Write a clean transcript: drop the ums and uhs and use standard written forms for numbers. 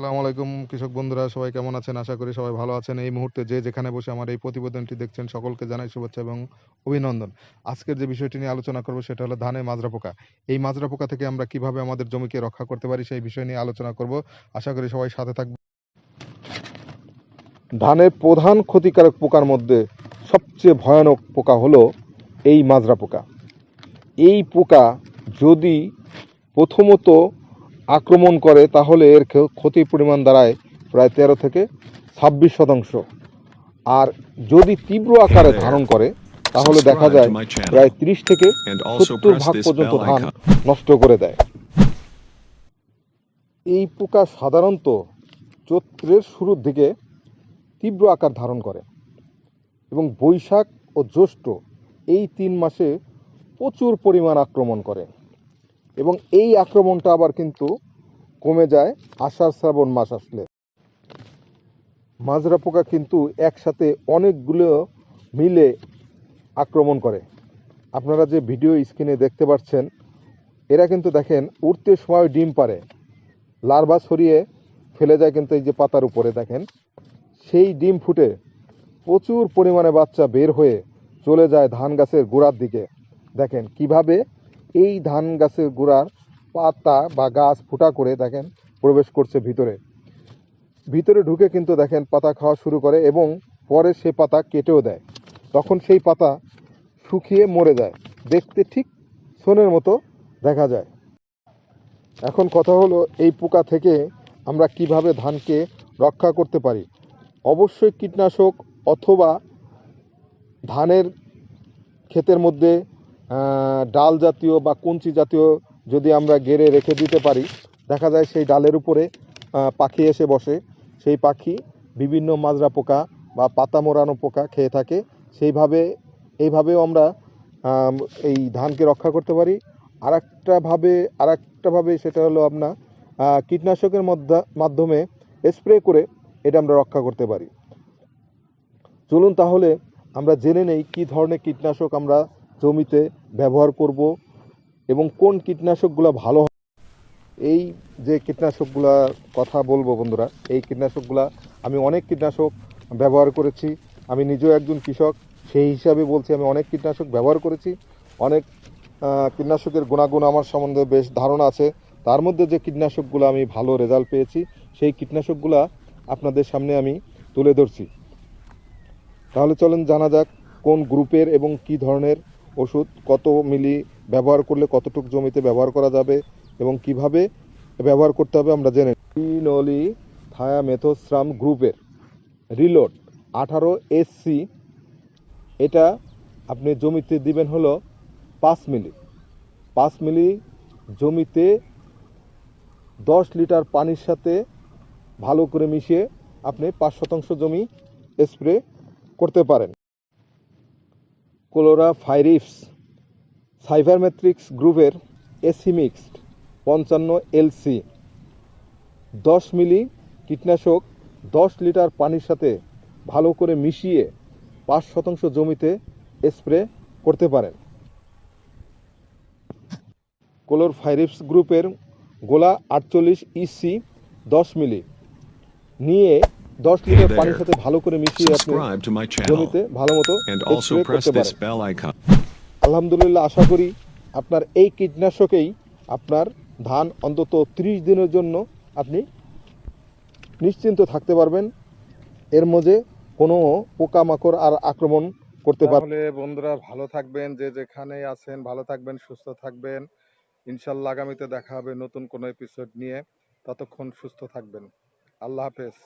আসসালামু আলাইকুম কৃষক বন্ধুরা, সবাই কেমন আছেন? আশা করি সবাই ভালো আছেন। এই মুহূর্তে যে যেখানে বসে আমার এই প্রতিবেদনটি দেখছেন সকলকে জানাই শুভেচ্ছা এবং অভিনন্দন। আজকের যে বিষয়টি নিয়ে আলোচনা করব সেটা হলো ধানে মাজরা পোকা। এই মাজরা পোকা থেকে আমরা কিভাবে আমাদের জমিকে রক্ষা করতে পারি সেই বিষয় নিয়ে আলোচনা করব। আশা করি সবাই সাথে থাকবেন। ধানের প্রধান ক্ষতিকারক পোকার মধ্যে সবচেয়ে ভয়ানক পোকা হলো এই মাজরা পোকা। এই পোকা যদি প্রথমত আক্রমণ করে তাহলে এর ক্ষতির পরিমাণ দাঁড়ায় প্রায় 13 থেকে 26%। আর যদি তীব্র আকারে ধারণ করে তাহলে দেখা যায় প্রায় 30 থেকে 70% পর্যন্ত ধান নষ্ট করে দেয়। এই পোকা সাধারণত চৈত্রের শুরুর দিকে তীব্র আকার ধারণ করে এবং বৈশাখ ও জ্যৈষ্ঠ এই 3 মাসে প্রচুর পরিমাণ আক্রমণ করে এবং এই আক্রমণটা আবার কিন্তু কমে যায় আষাঢ় শ্রাবণ মাস আসলে। মাজরা পোকা কিন্তু একসাথে অনেকগুলো মিলে আক্রমণ করে। আপনারা যে ভিডিও স্ক্রিনে দেখতে পাচ্ছেন, এরা কিন্তু দেখেন উড়তে সময় ডিম পারে, লার্ভা ছড়িয়ে ফেলে যায় কিন্তু এই যে পাতার উপরে দেখেন, সেই ডিম ফুটে প্রচুর পরিমাণে বাচ্চা বের হয়ে চলে যায় ধান গাছের গোড়ার দিকে। দেখেন কিভাবে এই ধান গাছের গোড়ার পাতা বা গাছ ফুটা করে দেখেন প্রবেশ করছে ভিতরে ভিতরে ঢুকে কিন্তু দেখেন পাতা খাওয়া শুরু করে এবং পরে সে পাতা কেটেও দেয়। তখন সেই পাতা শুকিয়ে মরে যায়, দেখতে ঠিক সোনের মতো দেখা যায়। এখন কথা হলো এই পোকা থেকে আমরা কিভাবে ধানকে রক্ষা করতে পারি। অবশ্যই কীটনাশক অথবা ধানের ক্ষেতের মধ্যে ডাল জাতীয় বা কঞ্চি জাতীয় যদি আমরা গেড়ে রেখে দিতে পারি, দেখা যায় সেই ডালের উপরে পাখি এসে বসে, সেই পাখি বিভিন্ন মাজরা পোকা বা পাতা মোড়ানো পোকা খেয়ে থাকে। এইভাবেও আমরা এই ধানকে রক্ষা করতে পারি। আরেকটা ভাবে সেটা হলো আপনার কীটনাশকের মাধ্যমে স্প্রে করে এটা আমরা রক্ষা করতে পারি। চলুন তাহলে আমরা জেনে নেই কী ধরনের কীটনাশক আমরা জমিতে ব্যবহার করব এবং কোন কীটনাশকগুলো ভালো। এই যে কীটনাশকগুলোর কথা বলবো বন্ধুরা, এই কীটনাশকগুলো আমি অনেক কীটনাশক ব্যবহার করেছি। আমি নিজেও একজন কৃষক, সেই হিসাবে বলছি আমি অনেক কীটনাশক ব্যবহার করেছি। অনেক কীটনাশকের গুণাগুণ আমার সম্বন্ধে বেশ ধারণা আছে। তার মধ্যে যে কীটনাশকগুলো আমি ভালো রেজাল্ট পেয়েছি সেই কীটনাশকগুলো আপনাদের সামনে আমি তুলে ধরছি। তাহলে চলেন জানা যাক কোন গ্রুপের এবং কি ধরনের ওষুধ কত মিলি ব্যবহার করলে কতটুকু জমিতে ব্যবহার করা যাবে এবং কিভাবে ব্যবহার করতে হবে আমরা জেনে। ফিনলি থায়ামেথোস্ট্রাম গ্রুপের রিলোড 18SC, এটা আপনি জমিতে দিবেন হলো 5 মিলি। 5 মিলি জমিতে 10 লিটার পানির সাথে ভালো করে মিশিয়ে আপনি 5% জমি স্প্রে করতে পারেন। ক্লোরাফাইরিপস সাইভারমেট্রিক্স গ্রুপের এসি মিক্সড 55LC 10 মিলি কীটনাশক 10 লিটার পানির সাথে ভালো করে মিশিয়ে 5% জমিতে স্প্রে করতে পারেন। ক্লোরোফাইরিপস গ্রুপের গোলা 48EC 10 মিলি নিয়ে 10 লিটার পানির সাথে ভালো করে মিশিয়ে আপনি জমিতে ভালো মতো স্প্রে করতে পারেন। আলহামদুলিল্লাহ, আশা করি আপনার এই কীটনাশকেই আপনার ধান অন্তত 30 দিনের জন্য আপনি নিশ্চিন্ত থাকতে পারবেন, এর মধ্যে কোনো পোকামাকড় আর আক্রমণ করতে পারবে। বন্ধুরা ভালো থাকবেন, যে যেখানে আছেন ভালো থাকবেন, সুস্থ থাকবেন। ইনশাল্লাহ আগামীতে দেখা হবে নতুন কোনো এপিসোড নিয়ে। ততক্ষণ সুস্থ থাকবেন। আল্লাহ হাফেজ।